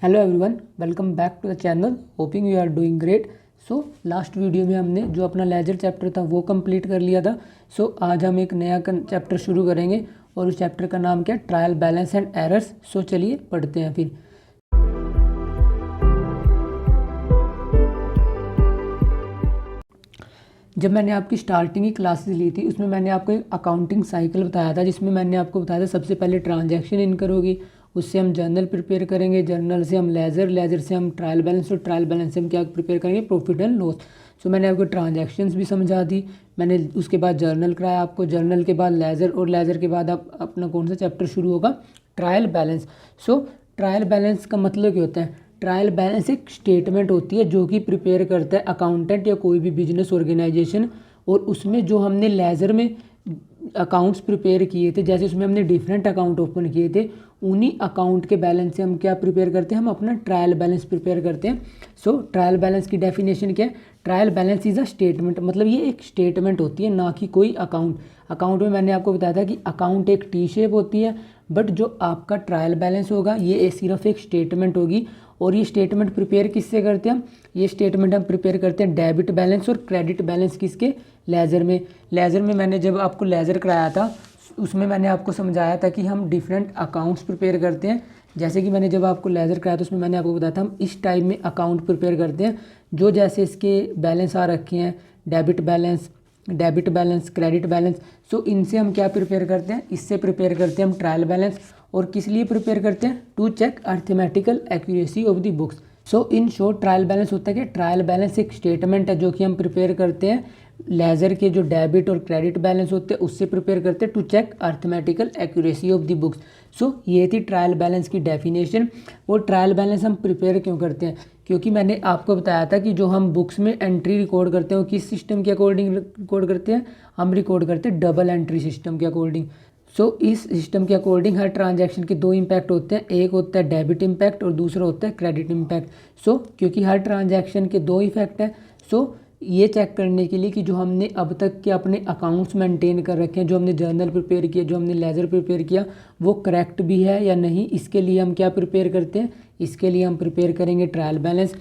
Hello everyone, welcome back to the channel. Hoping you are doing great. So last video में हमने जो अपना laser chapter था वो कंप्लीट कर लिया था। सो आज हम एक नया चैप्टर शुरू करेंगे और उस चैप्टर का नाम क्या है? Trial balance and errors. So चलिए पढ़ते हैं फिर। जब मैंने आपकी स्टार्टिंग की क्लासेस ली थी उसमें मैंने आपको एक अकाउंटिंग साइकिल बताया था, जिसमें मैंने आपको बताया था सबसे पहले ट्रांजैक्शन इनकर होगी, उससे हम जर्नल प्रिपेयर करेंगे, जर्नल से हम लेजर, लेजर से हम ट्रायल बैलेंस और ट्रायल बैलेंस से हम क्या प्रिपेयर करेंगे? Profit and loss. सो मैंने आपको ट्रांजैक्शंस भी समझा दी, मैंने उसके बाद जर्नल कराया आपको, जर्नल के बाद लेजर और लेजर के बाद आप अपना कौन सा चैप्टर शुरू होगा? Trial balance. So trial balance का मतलब क्या होता है? ट्रायल बैलेंस एक स्टेटमेंट होती है जो कि प्रिपेयर करता है अकाउंटेंट या कोई भी बिजनेस ऑर्गेनाइजेशन, और उसमें जो हमने लेजर में अकाउंट्स प्रिपेयर किए थे, जैसे उसमें हमने डिफरेंट अकाउंट ओपन किए थे, उन्हीं अकाउंट के बैलेंस से हम क्या प्रिपेयर करते हैं? हम अपना ट्रायल बैलेंस प्रिपेयर करते हैं। सो ट्रायल बैलेंस की डेफिनेशन क्या है? Trial balance is a statement, मतलब ये एक स्टेटमेंट होती है, ना कि कोई अकाउंट। अकाउंट में मैंने आपको बताया था कि अकाउंट एक टी शेप होती है, बट जो आपका ट्रायल बैलेंस होगा ये सिर्फ एक स्टेटमेंट होगी। और ये स्टेटमेंट प्रिपेयर किससे करते हैं हम? ये स्टेटमेंट हम प्रिपेयर करते हैं डेबिट बैलेंस और क्रेडिट बैलेंस किसके? लेजर में। लेजर में मैंने जब आपको लेजर कराया था उसमें मैंने आपको समझाया था कि हम डिफरेंट अकाउंट्स प्रिपेयर करते हैं। जैसे कि मैंने जब आपको लेजर कराया था उसमें मैंने आपको बताया था हम इस टाइप में अकाउंट प्रिपेयर करते हैं, जो जैसे इसके बैलेंस आ रखे हैं, डेबिट बैलेंस, क्रेडिट बैलेंस। सो इनसे हम क्या प्रिपेयर करते हैं? इससे प्रिपेयर करते हैं हम ट्रायल बैलेंस। और किस लिए प्रिपेयर करते हैं? To check arithmetical accuracy of the books. So in short trial balance होता है कि ट्रायल बैलेंस एक स्टेटमेंट है जो कि हम प्रिपेयर करते हैं लेजर के जो डेबिट और क्रेडिट बैलेंस होते हैं उससे प्रिपेयर करते हैं to check arithmetical accuracy of the books. So ये थी ट्रायल बैलेंस की डेफिनेशन। और ट्रायल बैलेंस हम प्रिपेयर क्यों करते हैं? क्योंकि मैंने आपको बताया था कि जो हम बुक्स में एंट्री रिकॉर्ड करते हैं वो किस सिस्टम के अकॉर्डिंग रिकॉर्ड करते हैं? हम रिकॉर्ड करते हैं डबल एंट्री सिस्टम के अकॉर्डिंग। सो इस सिस्टम के अकॉर्डिंग हर ट्रांजैक्शन के दो इम्पैक्ट होते हैं, एक होता है डेबिट इम्पैक्ट और दूसरा होता है क्रेडिट इम्पैक्ट। सो क्योंकि हर ट्रांजैक्शन के दो इफेक्ट है, सो ये चेक करने के लिए कि जो हमने अब तक के अपने अकाउंट्स मेंटेन कर रखे हैं, जो हमने जर्नल प्रिपेयर किया, जो हमने लेजर प्रिपेयर किया, वो करेक्ट भी है या नहीं, इसके लिए हम क्या प्रिपेयर करते हैं? इसके लिए हम प्रिपेयर करेंगे ट्रायल बैलेंस।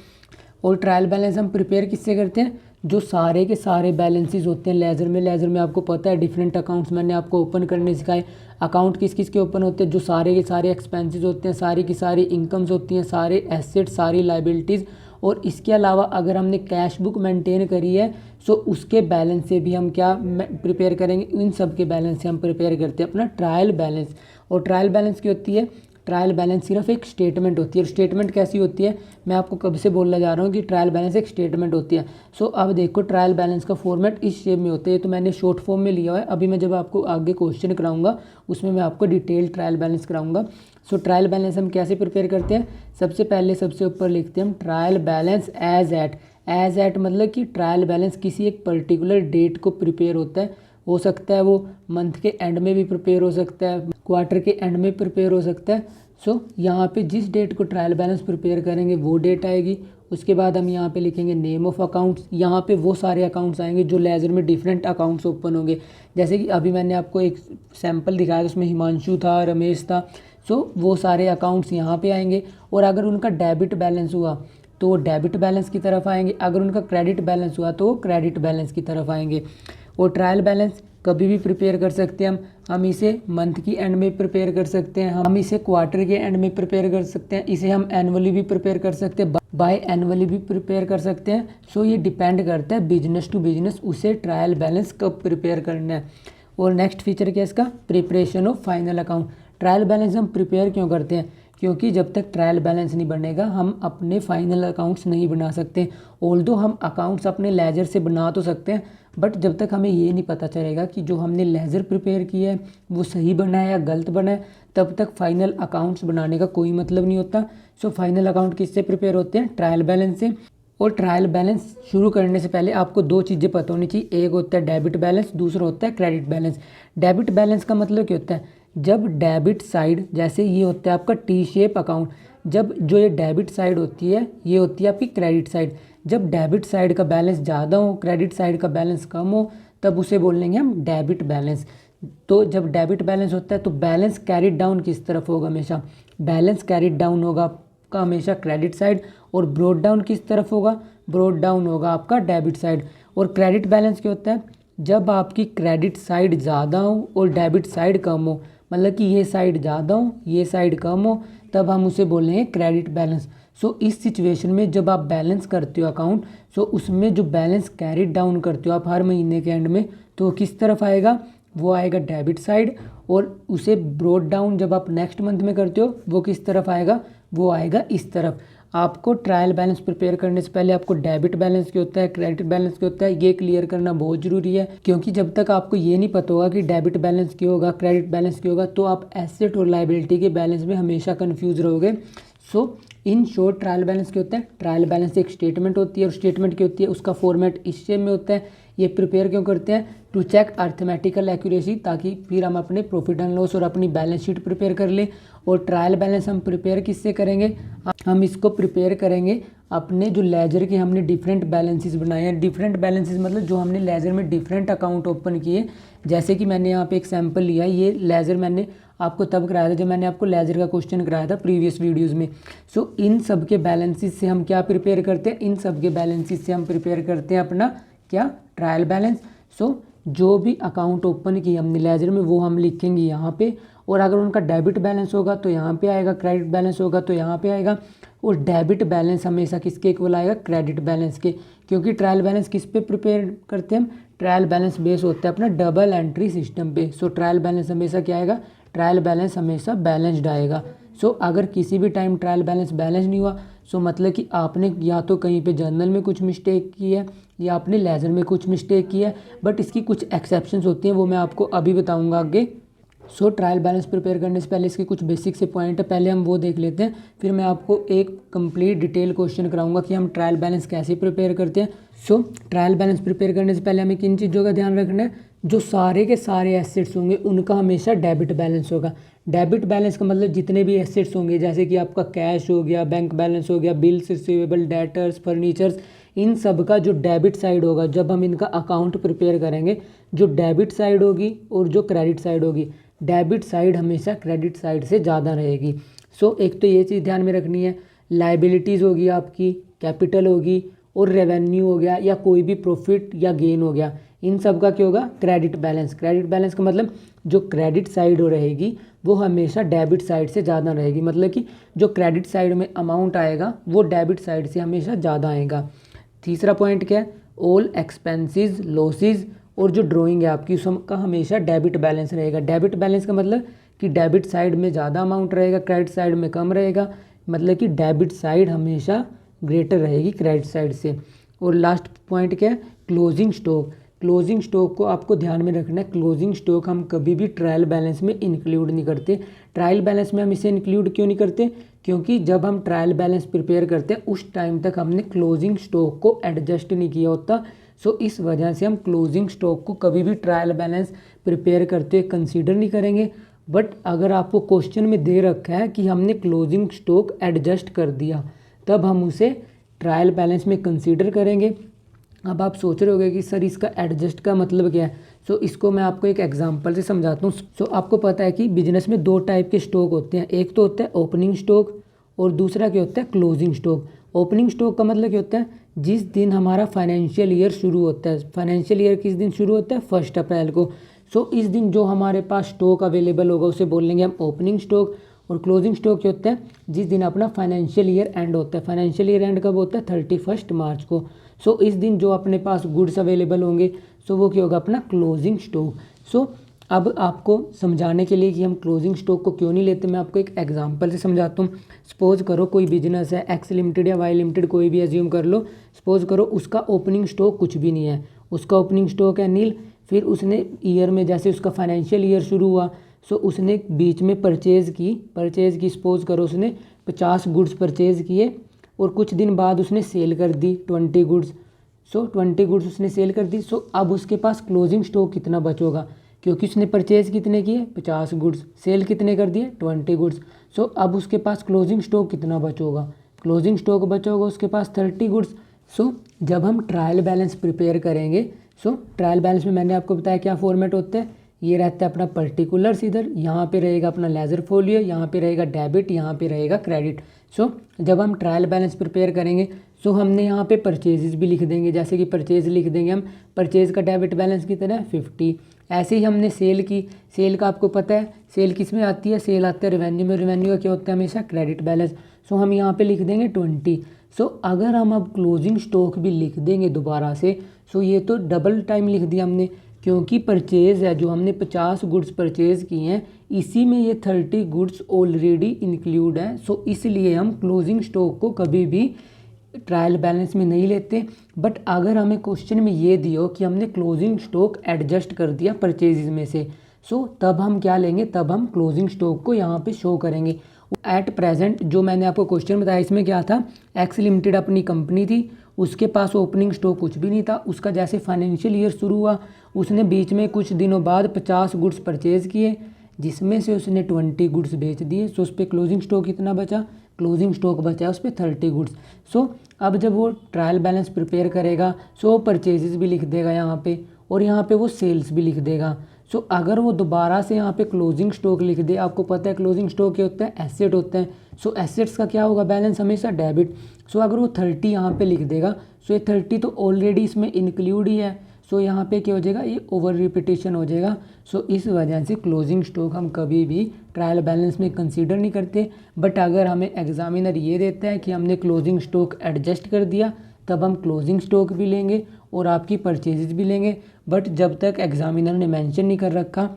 और ट्रायल बैलेंस हम प्रिपेयर किससे करते हैं? जो सारे के सारे बैलेंसेस होते हैं लेजर में। लेजर में आपको पता है डिफरेंट अकाउंट्स मैंने आपको ओपन करने सिखाए। अकाउंट किस किस के ओपन होते हैं? जो सारे के सारे एक्सपेंसेस होते हैं, सारी की सारी इनकम्स होती हैं, सारे एसेट्स, सारी लाइबिलिटीज़। और इसके अलावा अगर हमने कैश बुक मेंटेन करी है सो उसके बैलेंस से भी हम क्या प्रिपेयर करेंगे? इन सब के बैलेंस से हम प्रिपेयर करते हैं अपना ट्रायल बैलेंस। और ट्रायल बैलेंस की होती है? ट्रायल बैलेंस सिर्फ एक स्टेटमेंट होती है। और स्टेटमेंट कैसी होती है? मैं आपको कब से बोलना जा रहा हूँ कि ट्रायल बैलेंस एक स्टेटमेंट होती है। सो अब देखो ट्रायल बैलेंस का फॉर्मेट इस शेप में होता है, तो मैंने शॉर्ट फॉर्म में लिया हुआ है। अभी मैं जब आपको आगे क्वेश्चन कराऊंगा उसमें मैं आपको डिटेल ट्रायल बैलेंस कराऊंगा। सो ट्रायल बैलेंस हम कैसे प्रिपेयर करते हैं? सबसे पहले सबसे ऊपर लिखते हैं हम trial balance as at. As at मतलब कि ट्रायल बैलेंस किसी एक पर्टिकुलर डेट को प्रिपेयर होता है। हो सकता है वो मंथ के एंड में भी प्रिपेयर हो सकता है, क्वार्टर के एंड में प्रिपेयर हो सकता है। सो यहाँ पे जिस डेट को ट्रायल बैलेंस प्रिपेयर करेंगे वो डेट आएगी। उसके बाद हम यहाँ पे लिखेंगे नेम ऑफ अकाउंट्स। यहाँ पे वो सारे अकाउंट्स आएंगे जो लेजर में डिफरेंट अकाउंट्स ओपन होंगे। जैसे कि अभी मैंने आपको एक सैम्पल दिखाया था, उसमें हिमांशु था, रमेश था। सो वो सारे अकाउंट्स यहाँ पे आएंगे। और अगर उनका डेबिट बैलेंस हुआ तो वो डेबिट बैलेंस की तरफ आएंगे, अगर उनका क्रेडिट बैलेंस हुआ तो वो क्रेडिट बैलेंस की तरफ आएंगे। और ट्रायल बैलेंस कभी भी प्रिपेयर कर सकते हैं हम इसे मंथ की एंड में प्रिपेयर कर सकते हैं, हम इसे क्वार्टर के एंड में प्रिपेयर कर सकते हैं, इसे हम एनुअली भी प्रिपेयर कर सकते हैं, बाय एनुअली भी प्रिपेयर कर सकते हैं। सो ये डिपेंड करता है बिजनेस टू बिजनेस उसे ट्रायल बैलेंस कब प्रिपेयर करना है। और नेक्स्ट फीचर क्या है इसका? Preparation of final account. Trial balance हम प्रिपेयर क्यों करते हैं? क्योंकि जब तक ट्रायल बैलेंस नहीं बनेगा हम अपने फाइनल अकाउंट्स नहीं बना सकते। ऑल्दो हम अकाउंट्स अपने लेजर से बना तो सकते हैं, बट जब तक हमें ये नहीं पता चलेगा कि जो हमने लेजर प्रिपेयर किया है वो सही बना है या गलत बना है, तब तक फाइनल अकाउंट्स बनाने का कोई मतलब नहीं होता। सो फाइनल अकाउंट किससे प्रिपेयर होते हैं? ट्रायल बैलेंस से। और ट्रायल बैलेंस शुरू करने से पहले आपको दो चीज़ें पता होनी चाहिए, एक होता है डेबिट बैलेंस, दूसरा होता है क्रेडिट बैलेंस। डेबिट बैलेंस का मतलब क्या होता है? जब डेबिट साइड, जैसे ये होता है आपका टी शेप अकाउंट, जब जो ये डेबिट साइड होती है ये होती है आपकी क्रेडिट साइड। जब डेबिट साइड का बैलेंस ज़्यादा हो, क्रेडिट साइड का बैलेंस कम हो, तब उसे बोल लेंगे हम डेबिट बैलेंस। तो जब डेबिट बैलेंस होता है तो बैलेंस कैरिड डाउन किस तरफ होगा? हमेशा बैलेंस कैरिड डाउन होगा आपका हमेशा क्रेडिट साइड, और ब्रोड डाउन किस तरफ होगा, ब्रोड डाउन होगा आपका डेबिट साइड। और क्रेडिट बैलेंस क्या होता है, जब आपकी क्रेडिट साइड ज़्यादा हो और डेबिट साइड कम हो, मतलब कि ये साइड ज़्यादा हो ये साइड कम हो, तब हम उसे बोलेंगे क्रेडिट बैलेंस। सो इस सिचुएशन में जब आप बैलेंस करते हो अकाउंट, सो उसमें जो बैलेंस कैरिड डाउन करते हो आप हर महीने के एंड में, तो किस तरफ आएगा, वो आएगा डेबिट साइड। और उसे ब्रोड डाउन जब आप नेक्स्ट मंथ में करते हो, वो किस तरफ आएगा, वो आएगा इस तरफ। आपको ट्रायल बैलेंस प्रिपेयर करने से पहले आपको डेबिट बैलेंस क्या होता है, क्रेडिट बैलेंस क्या होता है, ये क्लियर करना बहुत ज़रूरी है। क्योंकि जब तक आपको ये नहीं पता होगा कि डेबिट बैलेंस क्या होगा, क्रेडिट बैलेंस क्या होगा, तो आप एसेट और लायबिलिटी के बैलेंस में हमेशा कन्फ्यूज रहोगे। सो इन शॉर्ट ट्रायल बैलेंस क्या होता है, ट्रायल बैलेंस एक स्टेटमेंट होती है, और स्टेटमेंट क्या होती है, उसका फॉर्मेट इस शेप में होता है। ये प्रिपेयर क्यों करते हैं, टू चेक अर्थमेटिकल एक्यूरेसी, ताकि फिर हम अपने प्रॉफिट एंड लॉस और अपनी बैलेंस शीट प्रिपेयर कर लें। और ट्रायल बैलेंस हम प्रिपेयर किससे करेंगे, हम इसको प्रिपेयर करेंगे अपने जो लेजर के हमने डिफरेंट बैलेंसेस बनाए हैं। डिफरेंट बैलेंसेस मतलब जो हमने लेजर में डिफरेंट अकाउंट ओपन किए। जैसे कि मैंने यहाँ पे एक सैम्पल लिया है, ये लेजर मैंने आपको तब कराया था जब मैंने आपको लेजर का क्वेश्चन कराया था प्रीवियस वीडियोस में। सो इन सब के बैलेंसेस से हम क्या प्रिपेयर करते हैं, इन सब के बैलेंसेस से हम प्रिपेयर करते हैं अपना क्या, ट्रायल बैलेंस। सो जो भी अकाउंट ओपन किए हमने लेजर में वो हम लिखेंगे यहाँ पे, और अगर उनका डेबिट बैलेंस होगा तो यहाँ पे आएगा, क्रेडिट बैलेंस होगा तो यहाँ पे आएगा। और डेबिट बैलेंस हमेशा किसके इक्वल आएगा, क्रेडिट बैलेंस के। क्योंकि ट्रायल बैलेंस किस पे प्रिपेयर करते हैं हम, ट्रायल बैलेंस बेस होता है अपना डबल एंट्री सिस्टम पे। सो ट्रायल बैलेंस हमेशा क्या आएगा, ट्रायल बैलेंस हमेशा बैलेंस्ड आएगा। सो अगर किसी भी टाइम ट्रायल बैलेंस बैलेंस नहीं हुआ, सो मतलब कि आपने या तो कहीं पे जर्नल में कुछ मिस्टेक की है या आपने लेजर में कुछ मिस्टेक की है। बट इसकी कुछ एक्सेप्शंस होती हैं, वो मैं आपको अभी बताऊंगा आगे। सो ट्रायल बैलेंस प्रिपेयर करने से पहले इसके कुछ बेसिक से पॉइंट है, पहले हम वो देख लेते हैं, फिर मैं आपको एक कंप्लीट डिटेल क्वेश्चन कराऊंगा कि हम ट्रायल बैलेंस कैसे प्रिपेयर करते हैं। सो ट्रायल बैलेंस प्रिपेयर करने से पहले हमें किन चीज़ों का ध्यान रखना है, जो सारे के सारे एसेट्स होंगे उनका हमेशा डेबिट बैलेंस होगा। डेबिट बैलेंस का मतलब जितने भी एसेट्स होंगे, जैसे कि आपका कैश हो गया, बैंक बैलेंस हो गया, बिल्स रिसीवेबल, डेटर्स, फर्नीचर्स, इन सब का जो डेबिट साइड होगा, जब हम इनका अकाउंट प्रिपेयर करेंगे, जो डेबिट साइड होगी और जो क्रेडिट साइड होगी, डेबिट साइड हमेशा क्रेडिट साइड से ज़्यादा रहेगी। सो एक तो ये चीज़ ध्यान में रखनी है। लायबिलिटीज़ होगी आपकी, कैपिटल होगी, और रेवेन्यू हो गया, या कोई भी प्रॉफिट या गेन हो गया, इन सब का क्या होगा, क्रेडिट बैलेंस। क्रेडिट बैलेंस का मतलब जो क्रेडिट साइड रहेगी वो हमेशा डेबिट साइड से ज़्यादा रहेगी। मतलब कि जो क्रेडिट साइड में अमाउंट आएगा वो डेबिट साइड से हमेशा ज़्यादा आएगा। तीसरा पॉइंट क्या है, ऑल एक्सपेंसेस, लॉसेज और जो ड्राइंग है आपकी उसका हमेशा डेबिट बैलेंस रहेगा। डेबिट बैलेंस का मतलब कि डेबिट साइड में ज़्यादा अमाउंट रहेगा, क्रेडिट साइड में कम रहेगा। मतलब कि डेबिट साइड हमेशा ग्रेटर रहेगी क्रेडिट साइड से। और लास्ट पॉइंट क्या है, क्लोजिंग स्टॉक। क्लोजिंग स्टॉक को आपको ध्यान में रखना है। क्लोजिंग स्टॉक हम कभी भी ट्रायल बैलेंस में इंक्लूड नहीं करते। ट्रायल बैलेंस में हम इसे इंक्लूड क्यों नहीं करते, क्योंकि जब हम ट्रायल बैलेंस प्रिपेयर करते हैं उस टाइम तक हमने क्लोजिंग स्टॉक को एडजस्ट नहीं किया होता। सो इस वजह से हम क्लोजिंग स्टॉक को कभी भी ट्रायल बैलेंस प्रिपेयर करते हुए कंसीडर नहीं करेंगे। बट अगर आपको क्वेश्चन में दे रखा है कि हमने क्लोजिंग स्टॉक एडजस्ट कर दिया, तब हम उसे ट्रायल बैलेंस में कंसीडर करेंगे। अब आप सोच रहे होंगे कि सर इसका एडजस्ट का मतलब क्या है। सो इसको मैं आपको एक एग्जांपल से समझाता हूँ। सो आपको पता है कि बिजनेस में दो टाइप के स्टॉक होते हैं, एक तो होता है ओपनिंग स्टॉक और दूसरा क्या होता है, क्लोजिंग स्टॉक। ओपनिंग स्टॉक का मतलब क्या होता है, जिस दिन हमारा फाइनेंशियल ईयर शुरू होता है। फाइनेंशियल ईयर किस दिन शुरू होता है, 1 अप्रैल को। सो इस दिन जो हमारे पास स्टॉक अवेलेबल होगा उसे बोलेंगे हम ओपनिंग स्टॉक। और क्लोजिंग स्टॉक क्या होता है, जिस दिन अपना फाइनेंशियल ईयर एंड होता है। फाइनेंशियल ईयर एंड कब होता है, 31 मार्च को। सो इस दिन जो अपने पास गुड्स अवेलेबल होंगे, सो वो क्या होगा, अपना क्लोजिंग स्टॉक। सो अब आपको समझाने के लिए कि हम क्लोजिंग स्टॉक को क्यों नहीं लेते, मैं आपको एक एग्जांपल से समझाता हूँ। सपोज करो कोई बिजनेस है, एक्स लिमिटेड या वाई लिमिटेड, कोई भी एज्यूम कर लो। सपोज करो उसका ओपनिंग स्टॉक कुछ भी नहीं है, उसका ओपनिंग स्टॉक है नील। फिर उसने ईयर में जैसे उसका फाइनेंशियल ईयर शुरू हुआ, सो उसने बीच में परचेज़ की सपोज करो उसने 50 गुड्स परचेज़ किए और कुछ दिन बाद उसने सेल कर दी 20 गुड्स। सो 20 गुड्स उसने सेल कर दी। सो अब उसके पास क्लोजिंग स्टॉक कितना बचोगा, क्योंकि उसने परचेज़ कितने किए, 50 गुड्स, सेल कितने कर दिए, 20 गुड्स। सो अब उसके पास क्लोजिंग स्टॉक कितना बचोगा, क्लोजिंग स्टॉक बचोगा उसके पास 30 गुड्स। सो जब हम ट्रायल बैलेंस प्रिपेयर करेंगे, सो ट्रायल बैलेंस में मैंने आपको बताया क्या फॉर्मेट होता है, ये रहता है अपना पर्टिकुलर्स, इधर यहाँ पे रहेगा अपना लेजर फोलियो, यहाँ पे रहेगा डेबिट, यहाँ पे रहेगा क्रेडिट। सो जब हम ट्रायल बैलेंस प्रिपेयर करेंगे सो हमने यहाँ पे परचेजेस भी लिख देंगे, जैसे कि परचेज लिख देंगे हम, परचेज का डेबिट बैलेंस कितना है 50। ऐसे ही हमने सेल की, सेल का आपको पता है सेल किस में आती है, सेल आता है रेवेन्यू में, रेवेन्यू का क्या होता है हमेशा क्रेडिट बैलेंस। सो हम यहाँ पे लिख देंगे 20। सो अगर हम अब क्लोजिंग स्टॉक भी लिख देंगे दोबारा से, सो ये तो डबल टाइम लिख दिया हमने, क्योंकि परचेज़ है जो हमने 50 गुड्स परचेज़ किए हैं, इसी में ये 30 गुड्स ऑलरेडी इंक्लूड है। सो इसलिए हम क्लोजिंग स्टॉक को कभी भी ट्रायल बैलेंस में नहीं लेते। बट अगर हमें क्वेश्चन में ये दियो कि हमने क्लोजिंग स्टॉक एडजस्ट कर दिया परचेजेज में से, सो तब हम क्या लेंगे, तब हम क्लोजिंग स्टॉक को यहाँ पे शो करेंगे। एट प्रेजेंट जो मैंने आपको क्वेश्चन बताया इसमें क्या था, एक्स लिमिटेड अपनी कंपनी थी, उसके पास ओपनिंग स्टॉक कुछ भी नहीं था। उसका जैसे फाइनेंशियल ईयर शुरू हुआ, उसने बीच में कुछ दिनों बाद 50 गुड्स परचेज़ किए, जिसमें से उसने 20 गुड्स बेच दिए। सो उस पर क्लोजिंग स्टॉक कितना बचा, क्लोजिंग स्टॉक बचा उस पर 30 गुड्स। सो अब जब वो ट्रायल बैलेंस प्रिपेयर करेगा सो परचेजेस भी लिख देगा यहाँ पे, और यहाँ पे वो सेल्स भी लिख देगा। सो अगर वो दोबारा से यहाँ पे क्लोजिंग स्टॉक लिख दे, आपको पता है क्लोजिंग स्टॉक क्या होता है, एसेट होता है। सो एसेट्स का क्या होगा बैलेंस, हमेशा डेबिट। सो अगर वो 30 यहाँ पे लिख देगा, सो ये 30 तो ऑलरेडी इसमें इंक्लूड ही है। सो यहाँ पे क्या हो जाएगा, ये ओवर रिपीटेशन हो जाएगा। सो इस वजह से क्लोजिंग स्टॉक हम कभी भी ट्रायल बैलेंस में कंसीडर नहीं करते। बट अगर हमें एग्जामिनर ये देता है कि हमने क्लोजिंग स्टॉक एडजस्ट कर दिया, तब हम क्लोजिंग स्टॉक भी लेंगे और आपकी परचेजेज भी लेंगे। बट जब तक एग्जामिनर ने मेंशन नहीं कर रखा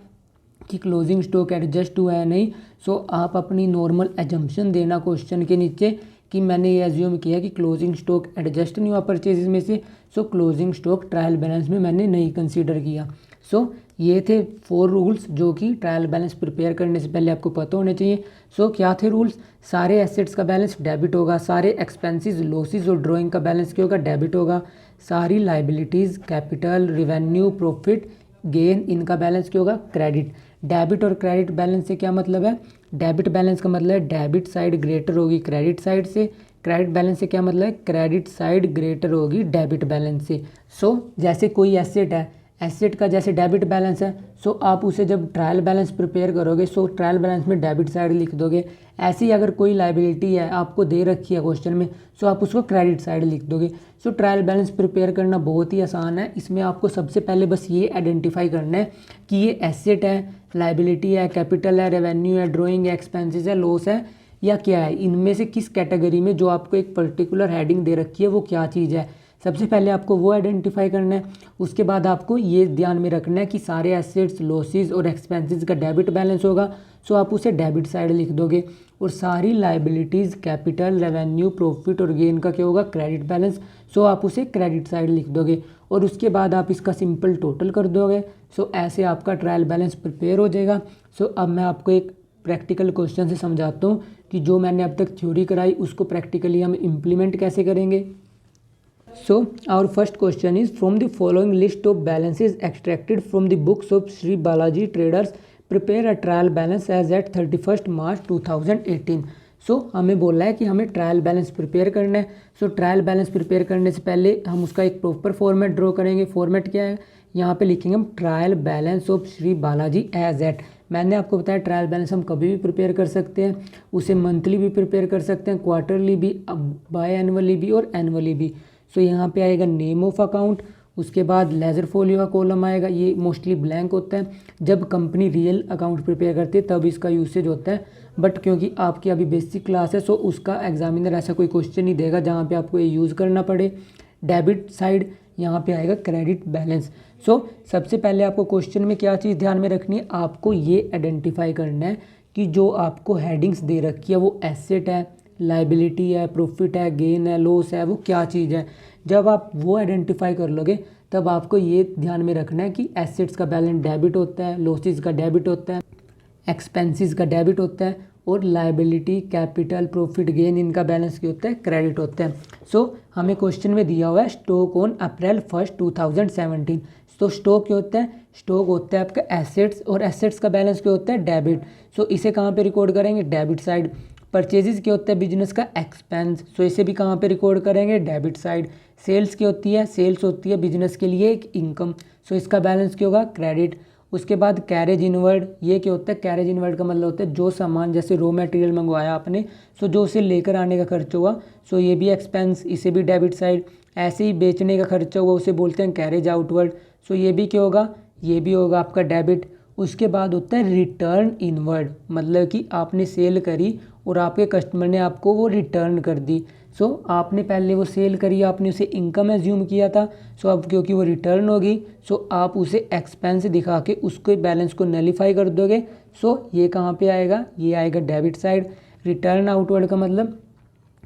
कि क्लोजिंग स्टॉक एडजस्ट हुआ है नहीं, सो आप अपनी नॉर्मल एजम्पशन देना क्वेश्चन के नीचे कि मैंने ये एज्यूम किया कि क्लोजिंग स्टॉक एडजस्ट नहीं हुआ परचेजेज में से, सो क्लोजिंग स्टॉक ट्रायल बैलेंस में मैंने नहीं कंसीडर किया। सो ये थे 4 रूल्स जो कि ट्रायल बैलेंस प्रिपेयर करने से पहले आपको पता होने चाहिए। सो क्या थे रूल्स, सारे एसेट्स का बैलेंस डेबिट होगा, सारे एक्सपेंसेस लॉसेस और ड्राइंग का बैलेंस क्या होगा, डेबिट होगा, सारी liabilities capital revenue profit gain इनका बैलेंस क्या होगा, क्रेडिट। डेबिट और क्रेडिट बैलेंस से क्या मतलब है, डेबिट बैलेंस का मतलब है डेबिट साइड ग्रेटर होगी क्रेडिट साइड से, क्रेडिट बैलेंस से क्या मतलब है, क्रेडिट साइड ग्रेटर होगी डेबिट बैलेंस से। सो जैसे कोई एसेट है, एसेट का जैसे डेबिट बैलेंस है, सो आप उसे जब ट्रायल बैलेंस प्रिपेयर करोगे सो ट्रायल बैलेंस में डेबिट साइड लिख दोगे। ऐसे ही अगर कोई लाइबिलिटी है आपको दे रखी है क्वेश्चन में, सो आप उसको क्रेडिट साइड लिख दोगे। सो ट्रायल बैलेंस प्रिपेयर करना बहुत ही आसान है। इसमें आपको सबसे पहले बस ये आइडेंटिफाई करना है कि ये एसेट है, लाइबिलिटी है, कैपिटल है, रेवेन्यू है, ड्राइंग है, एक्सपेंसेस है, लॉस है या क्या है, इनमें से किस कैटेगरी में जो आपको एक पर्टिकुलर हेडिंग दे रखी है वो क्या चीज़ है। सबसे पहले आपको वो आइडेंटिफाई करना है। उसके बाद आपको ये ध्यान में रखना है कि सारे एसेट्स लॉसेस और एक्सपेंसेस का डेबिट बैलेंस होगा, सो आप उसे डेबिट साइड लिख दोगे। और सारी लाइबिलिटीज़ कैपिटल रेवेन्यू प्रॉफिट और गेन का क्या होगा, क्रेडिट बैलेंस, सो आप उसे क्रेडिट साइड लिख दोगे। और उसके बाद आप इसका सिंपल टोटल कर दोगे। सो ऐसे आपका ट्रायल बैलेंस प्रिपेयर हो जाएगा। सो अब मैं आपको एक प्रैक्टिकल क्वेश्चन से समझाता हूँ कि जो मैंने अब तक थ्योरी कराई उसको प्रैक्टिकली हम इम्प्लीमेंट कैसे करेंगे। So our first question is, from the following list of balances extracted from the books of Sri Balaji Traders, prepare a trial balance as at 31st March 2018। सो हमें बोला है कि हमें ट्रायल बैलेंस प्रिपेयर करना है। सो trial balance prepare करने से पहले हम उसका एक प्रॉपर फॉर्मेट ड्रॉ करेंगे। फॉर्मेट क्या है, यहाँ पे लिखेंगे हम trial balance of Shri Balaji as at. मैंने आपको बताया ट्रायल बैलेंस हम कभी भी प्रिपेयर कर सकते हैं, उसे मंथली भी प्रिपेयर कर सकते हैं, क्वार्टरली भी, बाय एनुअली भी और एनुअली भी। सो यहाँ पे आएगा नेम ऑफ अकाउंट, उसके बाद लेजर फोलियो का कॉलम आएगा, ये मोस्टली ब्लैंक होता है। जब कंपनी रियल अकाउंट प्रिपेयर करती है तब इसका यूसेज होता है। बट क्योंकि आपकी अभी बेसिक क्लास है, सो उसका एग्जामिनर ऐसा कोई क्वेश्चन नहीं देगा जहाँ पे आपको ये यूज़ करना पड़े। डेबिट साइड यहाँ पे आएगा क्रेडिट बैलेंस। सो सबसे पहले आपको क्वेश्चन में क्या चीज़ ध्यान में रखनी है, आपको ये आइडेंटिफाई करना है कि जो आपको हेडिंग्स दे रखी है वो एसेट है, लाइबिलिटी है, प्रॉफिट है, गेन है, लॉस है, वो क्या चीज़ है। जब आप वो आइडेंटिफाई कर लोगे तब आपको ये ध्यान में रखना है कि एसेट्स का बैलेंस डेबिट होता है, लॉसेस का डेबिट होता है, एक्सपेंसेस का डेबिट होता है, और लाइबिलिटी कैपिटल प्रॉफिट गेन इनका बैलेंस क्या होता है, क्रेडिट होता है। सो हमें क्वेश्चन में दिया हुआ है स्टॉक ऑन अप्रैल 1 2017। तो स्टॉक क्या होता है, स्टॉक होता है आपका एसेट्स, और एसेट्स का बैलेंस क्या होता है, डेबिट। सो इसे कहाँ पे रिकॉर्ड करेंगे, डेबिट साइड। परचेजेस क्या होता है, बिजनेस का एक्सपेंस, सो इसे भी कहाँ पे रिकॉर्ड करेंगे, डेबिट साइड। सेल्स क्या होती है, सेल्स होती है बिजनेस के लिए एक इनकम, सो इसका बैलेंस क्या होगा, क्रेडिट। उसके बाद कैरेज इनवर्ड, ये क्या होता है, कैरेज इनवर्ड का मतलब होता है जो सामान जैसे रॉ मटेरियल मंगवाया आपने, सो जो उसे लेकर आने का खर्च हुआ, सो ये भी एक्सपेंस, इसे भी डेबिट साइड। ऐसे ही बेचने का खर्चा हुआ उसे बोलते हैं कैरेज आउटवर्ड, सो ये भी क्या होगा, ये भी होगा आपका डेबिट। उसके बाद होता है रिटर्न इनवर्ड, मतलब कि आपने सेल करी और आपके कस्टमर ने आपको वो रिटर्न कर दी। सो आपने पहले वो सेल करी, आपने उसे इनकम एज्यूम किया था, सो अब क्योंकि वो रिटर्न होगी, सो आप उसे एक्सपेंस दिखा के उसके बैलेंस को नलीफाई कर दोगे। सो ये कहाँ पे आएगा, ये आएगा डेबिट साइड। रिटर्न आउटवर्ड का मतलब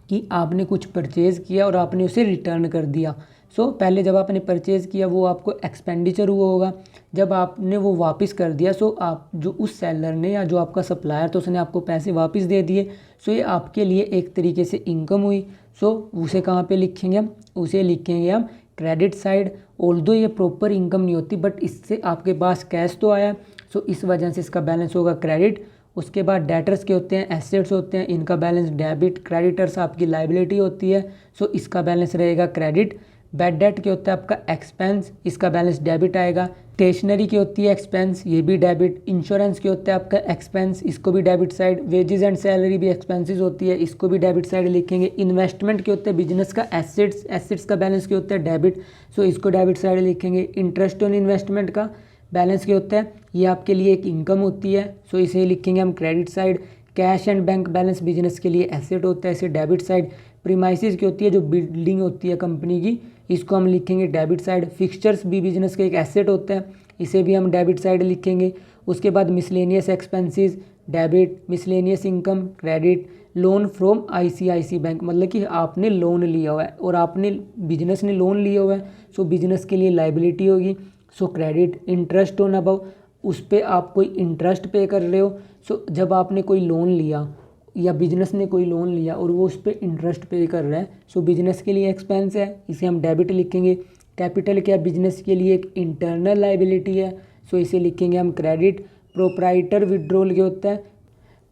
कि आपने कुछ परचेज़ किया और आपने उसे रिटर्न कर दिया। सो पहले जब आपने परचेज़ किया वो आपको एक्सपेंडिचर हुआ होगा, जब आपने वो वापस कर दिया, सो आप जो उस सेलर ने या जो आपका सप्लायर तो उसने आपको पैसे वापस दे दिए, सो ये आपके लिए एक तरीके से इनकम हुई। सो उसे कहाँ पे लिखेंगे हम, उसे लिखेंगे हम क्रेडिट साइड। ऑल्दो ये प्रॉपर इनकम नहीं होती, बट इससे आपके पास कैश तो आया, सो इस वजह से इसका बैलेंस होगा क्रेडिट। उसके बाद डेटर्स के होते हैं, एसेट्स होते हैं, इनका बैलेंस डेबिट। क्रेडिटर्स आपकी लाइबिलिटी होती है, सो इसका बैलेंस रहेगा क्रेडिट। बैड डेट के होता है आपका एक्सपेंस, इसका बैलेंस डेबिट आएगा। स्टेशनरी की होती है एक्सपेंस, ये भी डेबिट। इंश्योरेंस के होता है आपका एक्सपेंस, इसको भी debit side. Wages and salary भी एक्सपेंसेस होती है, इसको भी डेबिट साइड लिखेंगे। इन्वेस्टमेंट के होते हैं बिजनेस का एसेट्स, एसेट्स का बैलेंस के होता है डेबिट, सो इसको डेबिट साइड लिखेंगे। इंटरेस्ट ऑन इन्वेस्टमेंट का बैलेंस के होता है, ये आपके लिए एक इनकम होती है, सो इसे लिखेंगे हम credit side. Cash and bank balance business के लिए एसेट होता है, इसे डेबिट साइड। प्रीमाइसिस की होती है जो बिल्डिंग होती है कंपनी की, इसको हम लिखेंगे डेबिट साइड। फिक्सचर्स भी बिजनेस का एक एसेट होता है, इसे भी हम डेबिट साइड लिखेंगे। उसके बाद miscellaneous expenses debit, miscellaneous income credit. Loan from ICICI bank, मतलब कि आपने लोन लिया हुआ है और आपने बिजनेस ने लोन लिया हुआ है, सो बिजनेस के लिए लाइबिलिटी होगी, सो क्रेडिट। इंटरेस्ट ऑन अबव, उस पर आप कोई इंटरेस्ट पे कर रहे हो, सो जब आपने कोई लोन लिया या बिजनेस ने कोई लोन लिया और वो उस पर इंटरेस्ट पे कर रहा है, सो बिजनेस के लिए एक्सपेंस है, इसे हम डेबिट लिखेंगे। कैपिटल क्या, बिजनेस के लिए एक इंटरनल लाइबिलिटी है, सो इसे लिखेंगे हम क्रेडिट। प्रोप्राइटर विड्रॉल क्या होता है,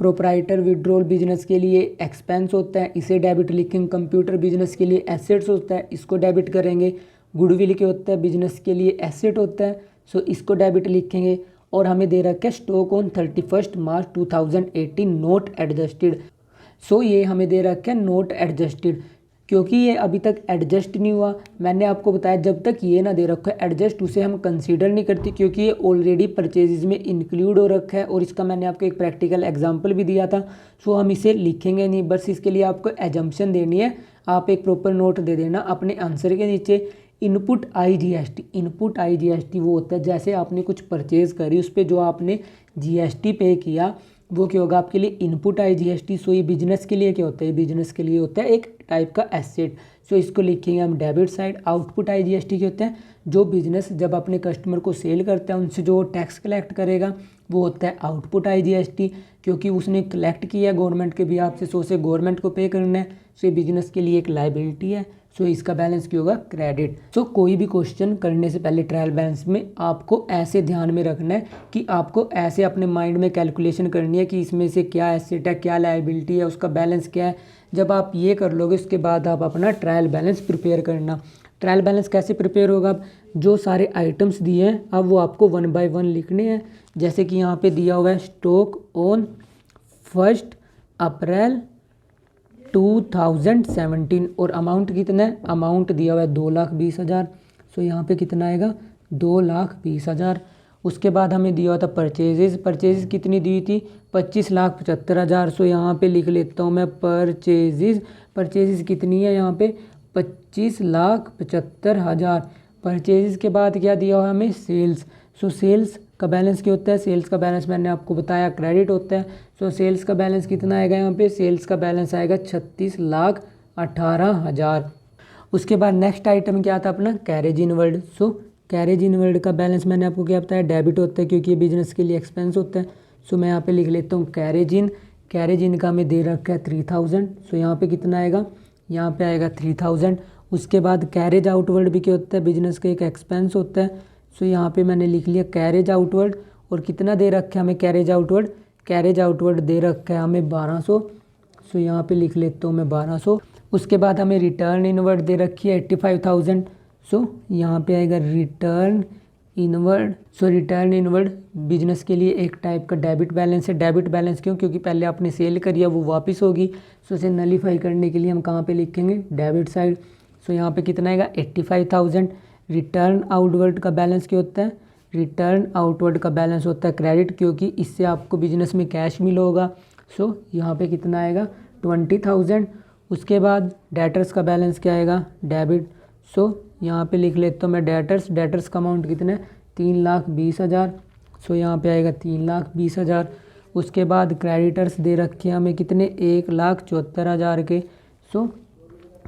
प्रोप्राइटर विड्रॉल बिजनेस के लिए एक्सपेंस होता है, इसे डेबिट लिखेंगे। कंप्यूटर बिजनेस के लिए एसेट्स होता है, इसको डेबिट करेंगे। गुडविल क्या होता है, बिजनेस के लिए एसेट होता है, सो इसको डेबिट लिखेंगे। और हमें दे रखा है stock on 31 March 2018 not adjusted, so ये हमें दे रखा है नोट एडजस्टेड, क्योंकि ये अभी तक एडजस्ट नहीं हुआ। मैंने आपको बताया जब तक ये ना दे रखा है एडजस्ट, उसे हम कंसीडर नहीं करते, क्योंकि ये ऑलरेडी परचेजेज में इंक्लूड हो रखा है और इसका मैंने आपको एक प्रैक्टिकल एग्जांपल भी दिया था। सो हम इसे लिखेंगे नहीं, बस इसके लिए आपको एजम्पशन देनी है। आप एक प्रॉपर नोट दे देना अपने आंसर के नीचे। इनपुट आईजीएसटी, इनपुट आईजीएसटी वो होता है जैसे आपने कुछ परचेज़ करी उस पर जो आपने जीएसटी पे किया, वो क्या होगा आपके लिए इनपुट आईजीएसटी। सो ये बिजनेस के लिए क्या होता है, बिजनेस के लिए होता है एक टाइप का एसेट, सो इसको लिखेंगे हम डेबिट साइड। आउटपुट आईजीएसटी क्या होता है, जो बिजनेस जब अपने कस्टमर को सेल करता है उनसे जो टैक्स कलेक्ट करेगा वो होता है आउटपुट आईजीएसटी, क्योंकि उसने कलेक्ट किया गवर्नमेंट के बिहाफ से, सो उसे गवर्नमेंट को पे करना है, सो ये बिजनेस के लिए एक लाइबिलिटी है, सो इसका बैलेंस क्या होगा क्रेडिट। सो कोई भी क्वेश्चन करने से पहले ट्रायल बैलेंस में आपको ऐसे ध्यान में रखना है कि आपको ऐसे अपने माइंड में कैलकुलेशन करनी है कि इसमें से क्या एसेट है, क्या लायबिलिटी है, उसका बैलेंस क्या है। जब आप ये कर लोगे उसके बाद आप अपना ट्रायल बैलेंस प्रिपेयर करना। ट्रायल बैलेंस कैसे प्रिपेयर होगा, अब जो सारे आइटम्स दिए हैं अब वो आपको 1 बाय 1 लिखने हैं। जैसे कि यहाँ पे दिया हुआ है स्टॉक ऑन 1 अप्रैल 2017 और अमाउंट कितना है, अमाउंट दिया हुआ है 2,20,000, सो यहाँ पे कितना आएगा 2,20,000। उसके बाद हमें दिया हुआ था परचेजेस, परचेजेस कितनी दी थी 25,75,000, सो यहाँ पे लिख लेता हूँ मैं परचेजेस, परचेजेस कितनी है यहाँ पे 25,75,000। परचेजेस के बाद क्या दिया हुआ है हमें सेल्स, सो सेल्स का बैलेंस क्या होता है, सेल्स का बैलेंस मैंने आपको बताया क्रेडिट होता है। सो सेल्स का बैलेंस कितना आएगा यहाँ पे, सेल्स का बैलेंस आएगा 36,18,000। उसके बाद नेक्स्ट आइटम क्या था अपना कैरेज इनवर्ड। सो कैरेज इनवर्ड का बैलेंस मैंने आपको क्या बताया डेबिट होता है, क्योंकि ये बिजनेस के लिए एक्सपेंस होता है। सो मैं यहाँ पे लिख लेता हूँ कैरेज इन, कैरेज इन का हमें दे रखा है 3,000, सो यहाँ पे कितना आएगा, यहाँ पे आएगा 3,000। उसके बाद कैरेज आउटवर्ड भी क्या होता है, बिजनेस का एक एक्सपेंस होता है। सो यहाँ पे मैंने लिख लिया कैरेज आउटवर्ड, और कितना दे रखा है हमें कैरेज आउटवर्ड, कैरेज आउटवर्ड दे रखा है हमें 1,200, सो यहाँ पे लिख लेता हूँ मैं 1,200। उसके बाद हमें रिटर्न इनवर्ड दे रखी है 85,000, सो यहाँ पे आएगा रिटर्न इनवर्ड, सो रिटर्न इनवर्ड बिजनेस के लिए एक टाइप का डेबिट बैलेंस है। डेबिट बैलेंस क्यों? क्योंकि पहले आपने सेल करी है, वो वापस होगी। सो इसे नलीफाई करने के लिए हम कहाँ पे लिखेंगे? Debit side. सो यहाँ पे कितना आएगा? 85,000। रिटर्न आउटवर्ड का बैलेंस क्या होता है? रिटर्न आउटवर्ड का बैलेंस होता है क्रेडिट, क्योंकि इससे आपको बिजनेस में कैश मिला होगा। सो यहाँ पे कितना आएगा? 20,000। उसके बाद डेटर्स का बैलेंस क्या आएगा? डेबिट। सो यहाँ पे लिख लेता हूँ मैं डेटर्स का अमाउंट कितना है? 3,20,000। सो यहाँ पे आएगा 3,20,000। उसके बाद क्रेडिटर्स दे रखे हैं हमें कितने? 1,74,000 के। सो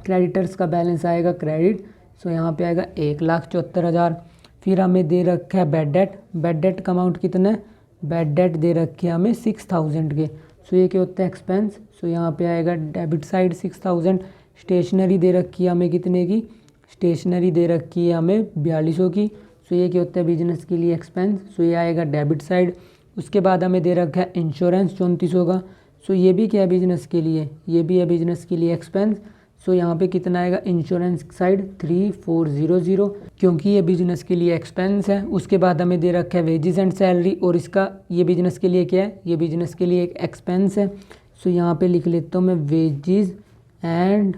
क्रेडिटर्स का बैलेंस आएगा क्रेडिट। सो यहाँ पे आएगा 1,74,000। फिर हमें दे रखा है बैड डेट का अमाउंट कितना है? बैड डेट दे रखे हैं हमें 6,000 के। सो ये क्या होता है? एक्सपेंस। सो यहाँ पे आएगा डेबिट साइड 6,000। स्टेशनरी दे रखी है हमें कितने की? स्टेशनरी दे रखी है हमें 4,200 की। सो ये क्या होता है? बिजनेस के लिए एक्सपेंस। सो ये आएगा डेबिट साइड। उसके बाद हमें दे रखा है इंश्योरेंस 3,400 का। सो ये भी क्या है? बिजनेस के लिए, ये भी है बिजनेस के लिए एक्सपेंस। सो यहाँ पे कितना आएगा? इंश्योरेंस साइड 3,400, क्योंकि ये बिजनेस के लिए एक्सपेंस है। उसके बाद हमें दे रखा है वेजेस एंड सैलरी, और इसका ये बिजनेस के लिए क्या है? ये बिजनेस के लिए एक एक्सपेंस है। सो यहाँ पे लिख लेता हूँ मैं वेजेस एंड